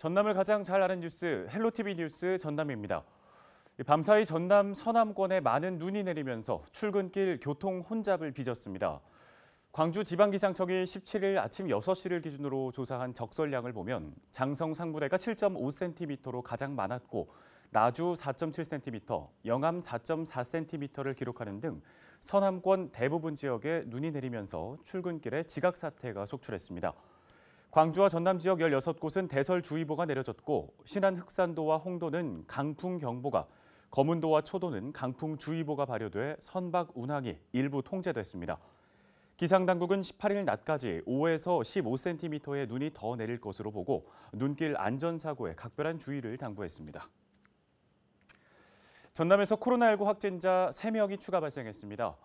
전남을 가장 잘 아는 뉴스 헬로티비 뉴스 전남입니다. 밤사이 전남 서남권에 많은 눈이 내리면서 출근길 교통 혼잡을 빚었습니다. 광주지방기상청이 17일 아침 6시를 기준으로 조사한 적설량을 보면 장성 상무대가 7.5cm로 가장 많았고 나주 4.7cm, 영암 4.4cm를 기록하는 등 서남권 대부분 지역에 눈이 내리면서 출근길에 지각사태가 속출했습니다. 광주와 전남 지역 16곳은 대설주의보가 내려졌고 신안 흑산도와 홍도는 강풍경보가, 거문도와 초도는 강풍주의보가 발효돼 선박 운항이 일부 통제됐습니다. 기상당국은 18일 낮까지 5에서 15cm의 눈이 더 내릴 것으로 보고 눈길 안전사고에 각별한 주의를 당부했습니다. 전남에서 코로나19 확진자 3명이 추가 발생했습니다.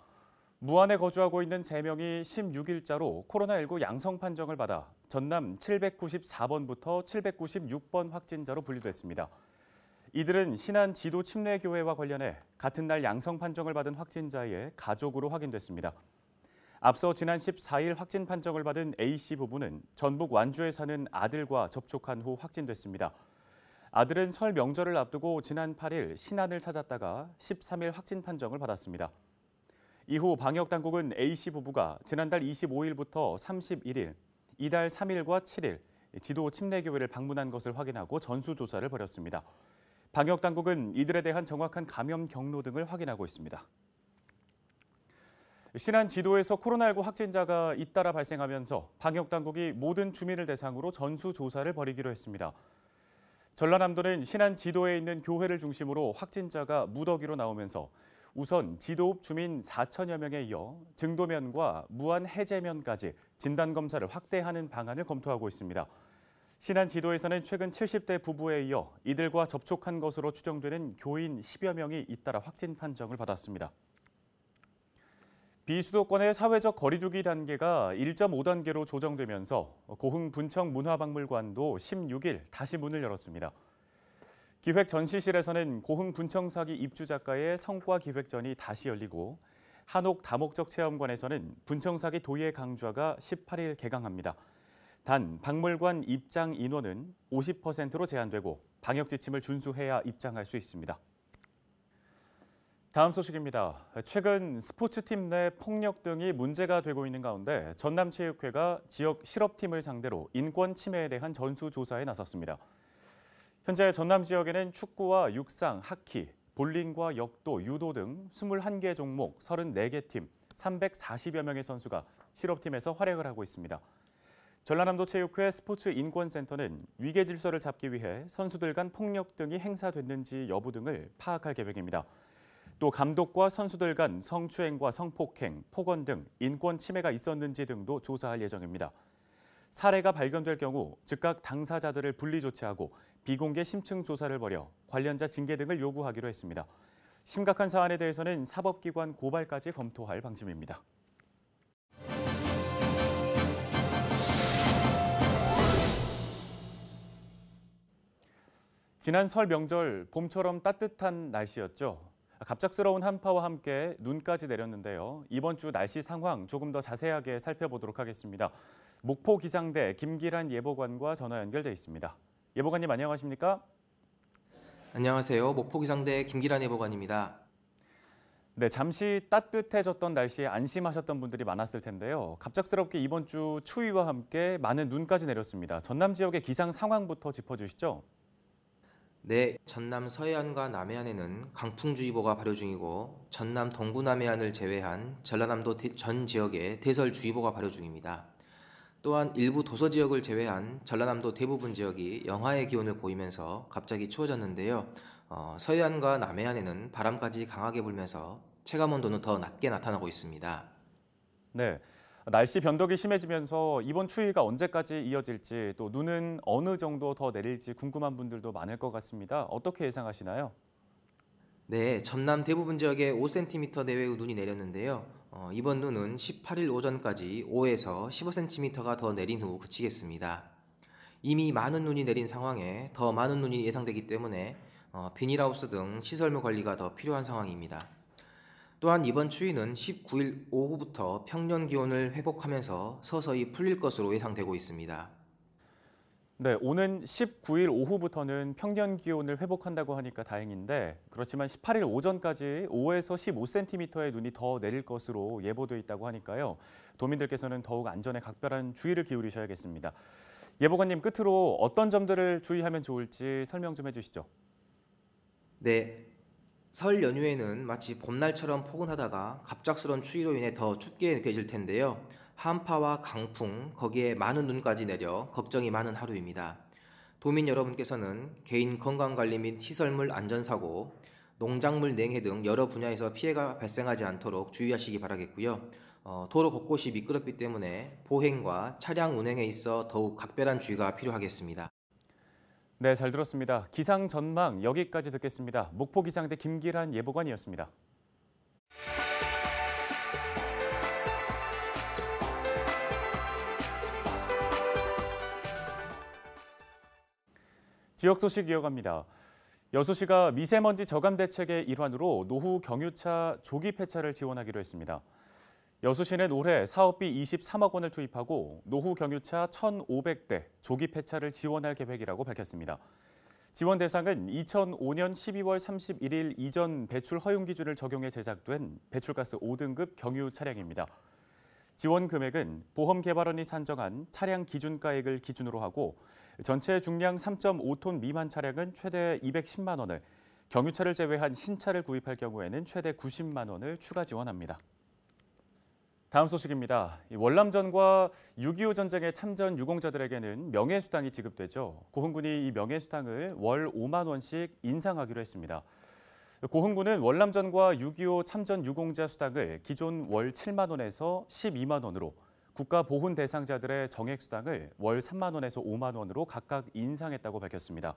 무안에 거주하고 있는 3명이 16일자로 코로나19 양성 판정을 받아 전남 794번부터 796번 확진자로 분류됐습니다. 이들은 신안 지도 침례교회와 관련해 같은 날 양성 판정을 받은 확진자의 가족으로 확인됐습니다. 앞서 지난 14일 확진 판정을 받은 A씨 부부는 전북 완주에 사는 아들과 접촉한 후 확진됐습니다. 아들은 설 명절을 앞두고 지난 8일 신안을 찾았다가 13일 확진 판정을 받았습니다. 이후 방역당국은 A씨 부부가 지난달 25일부터 31일, 이달 3일과 7일 지도 침례교회를 방문한 것을 확인하고 전수조사를 벌였습니다. 방역당국은 이들에 대한 정확한 감염 경로 등을 확인하고 있습니다. 신안 지도에서 코로나19 확진자가 잇따라 발생하면서 방역당국이 모든 주민을 대상으로 전수조사를 벌이기로 했습니다. 전라남도는 신안 지도에 있는 교회를 중심으로 확진자가 무더기로 나오면서 우선 지도읍 주민 4천여 명에 이어 증도면과 무안 해제면까지 진단검사를 확대하는 방안을 검토하고 있습니다. 신안 지도에서는 최근 70대 부부에 이어 이들과 접촉한 것으로 추정되는 교인 10여 명이 잇따라 확진 판정을 받았습니다. 비수도권의 사회적 거리두기 단계가 1.5단계로 조정되면서 고흥 분청 문화박물관도 16일 다시 문을 열었습니다. 기획전시실에서는 고흥 분청사기 입주작가의 성과기획전이 다시 열리고 한옥 다목적 체험관에서는 분청사기 도예 강좌가 18일 개강합니다. 단 박물관 입장 인원은 50%로 제한되고 방역 지침을 준수해야 입장할 수 있습니다. 다음 소식입니다. 최근 스포츠팀 내 폭력 등이 문제가 되고 있는 가운데 전남체육회가 지역 실업팀을 상대로 인권 침해에 대한 전수조사에 나섰습니다. 현재 전남 지역에는 축구와 육상, 하키, 볼링과 역도, 유도 등 21개 종목 34개 팀 340여 명의 선수가 실업팀에서 활약을 하고 있습니다. 전라남도 체육회 스포츠인권센터는 위계 질서를 잡기 위해 선수들 간 폭력 등이 행사됐는지 여부 등을 파악할 계획입니다. 또 감독과 선수들 간 성추행과 성폭행, 폭언 등 인권 침해가 있었는지 등도 조사할 예정입니다. 사례가 발견될 경우 즉각 당사자들을 분리 조치하고 비공개 심층 조사를 벌여 관련자 징계 등을 요구하기로 했습니다. 심각한 사안에 대해서는 사법기관 고발까지 검토할 방침입니다. 지난 설 명절 봄처럼 따뜻한 날씨였죠. 갑작스러운 한파와 함께 눈까지 내렸는데요. 이번 주 날씨 상황 조금 더 자세하게 살펴보도록 하겠습니다. 목포 기상대 김기란 예보관과 전화 연결돼 있습니다. 예보관님 안녕하십니까? 안녕하세요. 목포 기상대 김기란 예보관입니다. 네, 잠시 따뜻해졌던 날씨에 안심하셨던 분들이 많았을 텐데요. 갑작스럽게 이번 주 추위와 함께 많은 눈까지 내렸습니다. 전남 지역의 기상 상황부터 짚어주시죠. 네, 전남 서해안과 남해안에는 강풍주의보가 발효 중이고 전남 동부 남해안을 제외한 전라남도 전 지역에 대설주의보가 발효 중입니다. 또한 일부 도서 지역을 제외한 전라남도 대부분 지역이 영하의 기온을 보이면서 갑자기 추워졌는데요. 서해안과 남해안에는 바람까지 강하게 불면서 체감온도는 더 낮게 나타나고 있습니다. 네, 날씨 변덕이 심해지면서 이번 추위가 언제까지 이어질지 또 눈은 어느 정도 더 내릴지 궁금한 분들도 많을 것 같습니다. 어떻게 예상하시나요? 네, 전남 대부분 지역에 5cm 내외의 눈이 내렸는데요. 이번 눈은 18일 오전까지 5에서 15cm가 더 내린 후 그치겠습니다. 이미 많은 눈이 내린 상황에 더 많은 눈이 예상되기 때문에 비닐하우스 등 시설물 관리가 더 필요한 상황입니다. 또한 이번 추위는 19일 오후부터 평년 기온을 회복하면서 서서히 풀릴 것으로 예상되고 있습니다. 네, 오는 19일 오후부터는 평년 기온을 회복한다고 하니까 다행인데 그렇지만 18일 오전까지 5에서 15cm의 눈이 더 내릴 것으로 예보돼 있다고 하니까요. 도민들께서는 더욱 안전에 각별한 주의를 기울이셔야겠습니다. 예보관님 끝으로 어떤 점들을 주의하면 좋을지 설명 좀 해주시죠. 네, 설 연휴에는 마치 봄날처럼 포근하다가 갑작스런 추위로 인해 더 춥게 느껴질 텐데요. 한파와 강풍, 거기에 많은 눈까지 내려 걱정이 많은 하루입니다. 도민 여러분께서는 개인 건강관리 및 시설물 안전사고, 농작물 냉해 등 여러 분야에서 피해가 발생하지 않도록 주의하시기 바라겠고요. 도로 곳곳이 미끄럽기 때문에 보행과 차량 운행에 있어 더욱 각별한 주의가 필요하겠습니다. 네, 잘 들었습니다. 기상 전망 여기까지 듣겠습니다. 목포기상대 김기란 예보관이었습니다. 지역 소식 이어갑니다. 여수시가 미세먼지 저감 대책의 일환으로 노후 경유차 조기 폐차를 지원하기로 했습니다. 여수시는 올해 사업비 23억 원을 투입하고 노후 경유차 1,500대 조기 폐차를 지원할 계획이라고 밝혔습니다. 지원 대상은 2005년 12월 31일 이전 배출 허용 기준을 적용해 제작된 배출가스 5등급 경유 차량입니다. 지원 금액은 보험개발원이 산정한 차량 기준가액을 기준으로 하고 전체 중량 3.5톤 미만 차량은 최대 210만 원을, 경유차를 제외한 신차를 구입할 경우에는 최대 90만 원을 추가 지원합니다. 다음 소식입니다. 월남전과 6.25 전쟁에 참전 유공자들에게는 명예수당이 지급되죠. 고흥군이 이 명예수당을 월 5만 원씩 인상하기로 했습니다. 고흥군은 월남전과 6.25 참전 유공자 수당을 기존 월 7만 원에서 12만 원으로, 국가보훈 대상자들의 정액수당을 월 3만 원에서 5만 원으로 각각 인상했다고 밝혔습니다.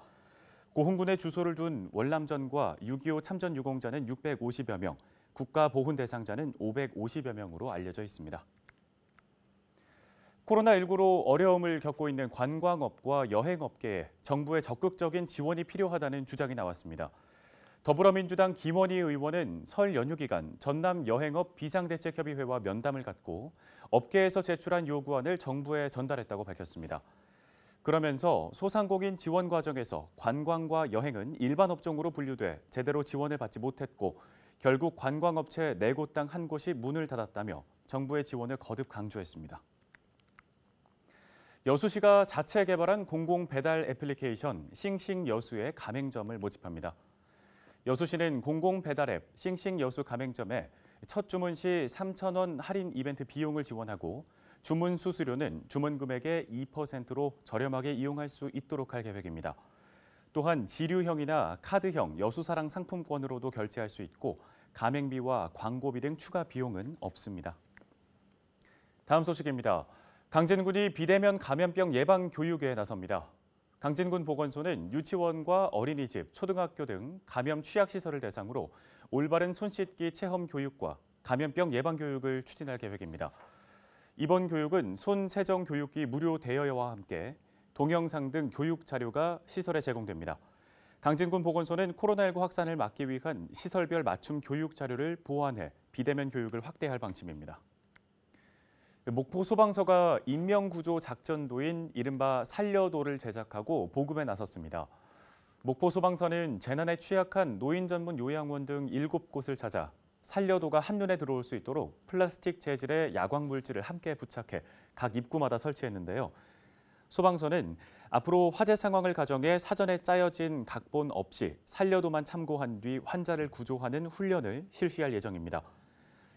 고흥군에 주소를 둔 월남전과 6.25 참전 유공자는 650여 명, 국가보훈 대상자는 550여 명으로 알려져 있습니다. 코로나19로 어려움을 겪고 있는 관광업과 여행업계에 정부의 적극적인 지원이 필요하다는 주장이 나왔습니다. 더불어민주당 김원희 의원은 설 연휴 기간 전남 여행업 비상대책협의회와 면담을 갖고 업계에서 제출한 요구안을 정부에 전달했다고 밝혔습니다. 그러면서 소상공인 지원 과정에서 관광과 여행은 일반 업종으로 분류돼 제대로 지원을 받지 못했고 결국 관광업체 4곳당 1곳이 문을 닫았다며 정부의 지원을 거듭 강조했습니다. 여수시가 자체 개발한 공공 배달 애플리케이션 싱싱여수의 가맹점을 모집합니다. 여수시는 공공 배달 앱 싱싱여수 가맹점에 첫 주문 시 3,000원 할인 이벤트 비용을 지원하고 주문 수수료는 주문 금액의 2%로 저렴하게 이용할 수 있도록 할 계획입니다. 또한 지류형이나 카드형 여수사랑 상품권으로도 결제할 수 있고 가맹비와 광고비 등 추가 비용은 없습니다. 다음 소식입니다. 강진군이 비대면 감염병 예방 교육에 나섭니다. 강진군 보건소는 유치원과 어린이집, 초등학교 등 감염 취약시설을 대상으로 올바른 손 씻기 체험 교육과 감염병 예방 교육을 추진할 계획입니다. 이번 교육은 손 세정 교육기 무료 대여와 함께 동영상 등 교육 자료가 시설에 제공됩니다. 강진군 보건소는 코로나19 확산을 막기 위한 시설별 맞춤 교육 자료를 보완해 비대면 교육을 확대할 방침입니다. 목포 소방서가 인명구조 작전도인 이른바 살려도를 제작하고 보급에 나섰습니다. 목포 소방서는 재난에 취약한 노인 전문 요양원 등 7곳을 찾아 살려도가 한눈에 들어올 수 있도록 플라스틱 재질의 야광 물질을 함께 부착해 각 입구마다 설치했는데요. 소방서는 앞으로 화재 상황을 가정해 사전에 짜여진 각본 없이 살려도만 참고한 뒤 환자를 구조하는 훈련을 실시할 예정입니다.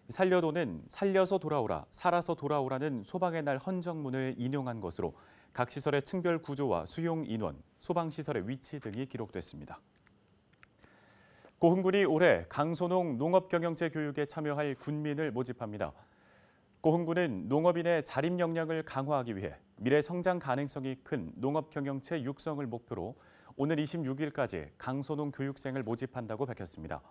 살려도는 살려서 돌아오라, 살아서 돌아오라는 소방의 날 헌정문을 인용한 것으로 각 시설의 층별 구조와 수용 인원, 소방시설의 위치 등이 기록됐습니다. 고흥군이 올해 강소농 농업경영체 교육에 참여할 군민을 모집합니다. 고흥군은 농업인의 자립 역량을 강화하기 위해 미래 성장 가능성이 큰 농업경영체 육성을 목표로 오늘 26일까지 강소농 교육생을 모집한다고 밝혔습니다.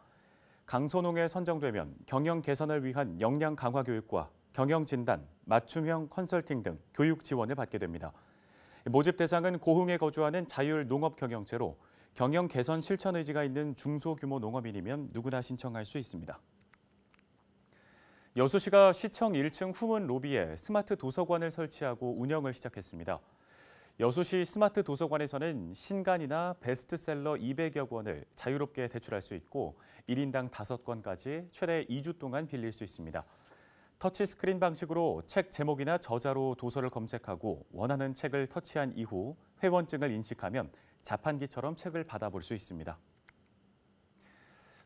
강소농에 선정되면 경영 개선을 위한 역량 강화 교육과 경영 진단, 맞춤형 컨설팅 등 교육 지원을 받게 됩니다. 모집 대상은 고흥에 거주하는 자율 농업 경영체로 경영 개선 실천 의지가 있는 중소규모 농업인이면 누구나 신청할 수 있습니다. 여수시가 시청 1층 후문 로비에 스마트 도서관을 설치하고 운영을 시작했습니다. 여수시 스마트 도서관에서는 신간이나 베스트셀러 200여 권을 자유롭게 대출할 수 있고 1인당 5권까지 최대 2주 동안 빌릴 수 있습니다. 터치스크린 방식으로 책 제목이나 저자로 도서를 검색하고 원하는 책을 터치한 이후 회원증을 인식하면 자판기처럼 책을 받아볼 수 있습니다.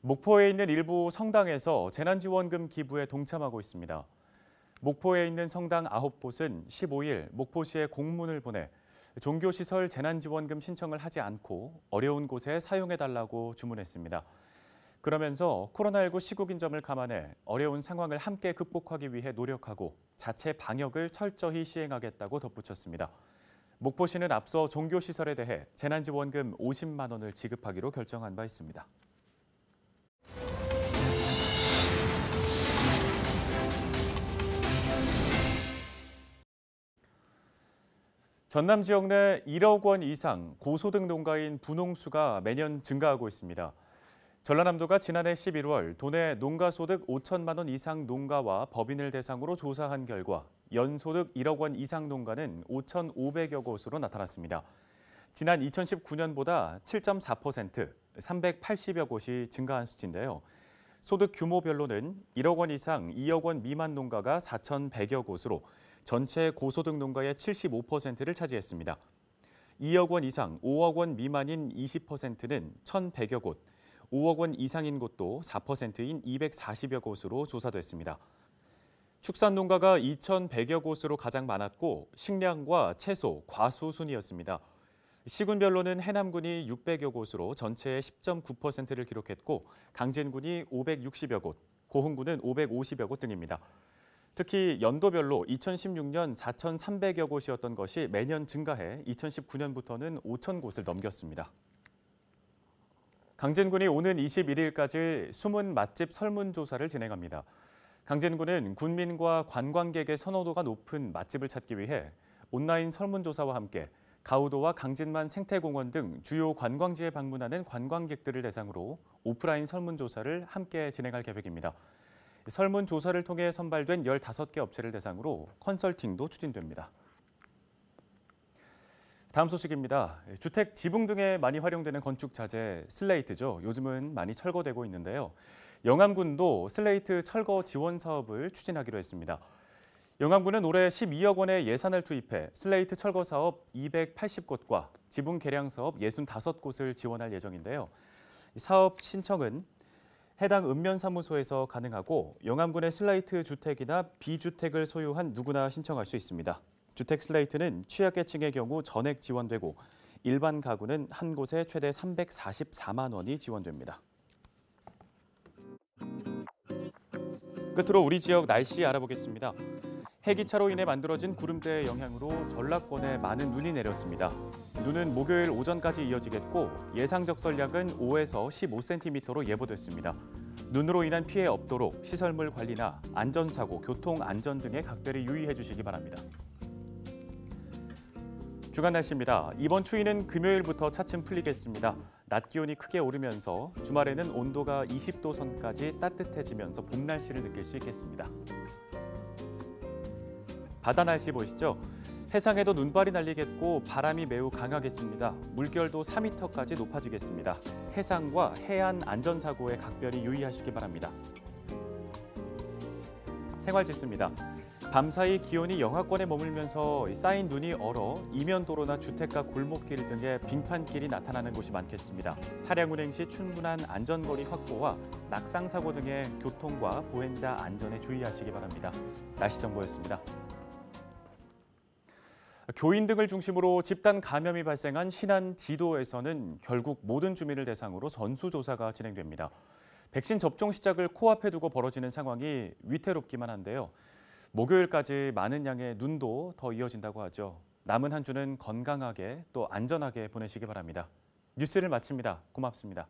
목포에 있는 일부 성당에서 재난지원금 기부에 동참하고 있습니다. 목포에 있는 성당 9곳은 15일 목포시에 공문을 보내 종교시설 재난지원금 신청을 하지 않고 어려운 곳에 사용해달라고 주문했습니다. 그러면서 코로나19 시국인 점을 감안해 어려운 상황을 함께 극복하기 위해 노력하고 자체 방역을 철저히 시행하겠다고 덧붙였습니다. 목포시는 앞서 종교시설에 대해 재난지원금 50만 원을 지급하기로 결정한 바 있습니다. 전남 지역 내 1억 원 이상 고소득 농가인 분홍수가 매년 증가하고 있습니다. 전라남도가 지난해 11월 도내 농가소득 5천만 원 이상 농가와 법인을 대상으로 조사한 결과 연소득 1억 원 이상 농가는 5,500여 곳으로 나타났습니다. 지난 2019년보다 7.4%, 380여 곳이 증가한 수치인데요. 소득 규모별로는 1억 원 이상 2억 원 미만 농가가 4,100여 곳으로 전체 고소득 농가의 75%를 차지했습니다. 2억 원 이상 5억 원 미만인 20%는 1,100여 곳, 5억 원 이상인 곳도 4%인 240여 곳으로 조사됐습니다. 축산 농가가 2,100여 곳으로 가장 많았고 식량과 채소, 과수 순이었습니다. 시군별로는 해남군이 600여 곳으로 전체의 10.9%를 기록했고 강진군이 560여 곳, 고흥군은 550여 곳 등입니다. 특히 연도별로 2016년 4,300여 곳이었던 것이 매년 증가해 2019년부터는 5,000 곳을 넘겼습니다. 강진군이 오는 21일까지 숨은 맛집 설문조사를 진행합니다. 강진군은 군민과 관광객의 선호도가 높은 맛집을 찾기 위해 온라인 설문조사와 함께 가우도와 강진만 생태공원 등 주요 관광지에 방문하는 관광객들을 대상으로 오프라인 설문조사를 함께 진행할 계획입니다. 설문조사를 통해 선발된 15개 업체를 대상으로 컨설팅도 추진됩니다. 다음 소식입니다. 주택 지붕 등에 많이 활용되는 건축 자재 슬레이트죠. 요즘은 많이 철거되고 있는데요. 영암군도 슬레이트 철거 지원 사업을 추진하기로 했습니다. 영암군은 올해 12억 원의 예산을 투입해 슬레이트 철거 사업 280곳과 지붕 개량 사업 65곳을 지원할 예정인데요. 사업 신청은 해당 읍면사무소에서 가능하고 영암군의 슬레이트 주택이나 비주택을 소유한 누구나 신청할 수 있습니다. 주택 슬레이트는 취약계층의 경우 전액 지원되고 일반 가구는 한 곳에 최대 344만 원이 지원됩니다. 끝으로 우리 지역 날씨 알아보겠습니다. 해기차로 인해 만들어진 구름대의 영향으로 전라권에 많은 눈이 내렸습니다. 눈은 목요일 오전까지 이어지겠고 예상 적설량은 5에서 15cm로 예보됐습니다. 눈으로 인한 피해 없도록 시설물 관리나 안전사고, 교통안전 등에 각별히 유의해 주시기 바랍니다. 주간 날씨입니다. 이번 추위는 금요일부터 차츰 풀리겠습니다. 낮 기온이 크게 오르면서 주말에는 온도가 20도 선까지 따뜻해지면서 봄 날씨를 느낄 수 있겠습니다. 바다 날씨 보시죠. 해상에도 눈발이 날리겠고 바람이 매우 강하겠습니다. 물결도 4m까지 높아지겠습니다. 해상과 해안 안전사고에 각별히 유의하시기 바랍니다. 생활지수입니다. 밤사이 기온이 영하권에 머물면서 쌓인 눈이 얼어 이면도로나 주택가 골목길 등의 빙판길이 나타나는 곳이 많겠습니다. 차량 운행 시 충분한 안전거리 확보와 낙상사고 등의 교통과 보행자 안전에 주의하시기 바랍니다. 날씨 정보였습니다. 교인 등을 중심으로 집단 감염이 발생한 신안 지도에서는 결국 모든 주민을 대상으로 전수조사가 진행됩니다. 백신 접종 시작을 코앞에 두고 벌어지는 상황이 위태롭기만 한데요. 목요일까지 많은 양의 눈도 더 이어진다고 하죠. 남은 한 주는 건강하게 또 안전하게 보내시기 바랍니다. 뉴스를 마칩니다. 고맙습니다.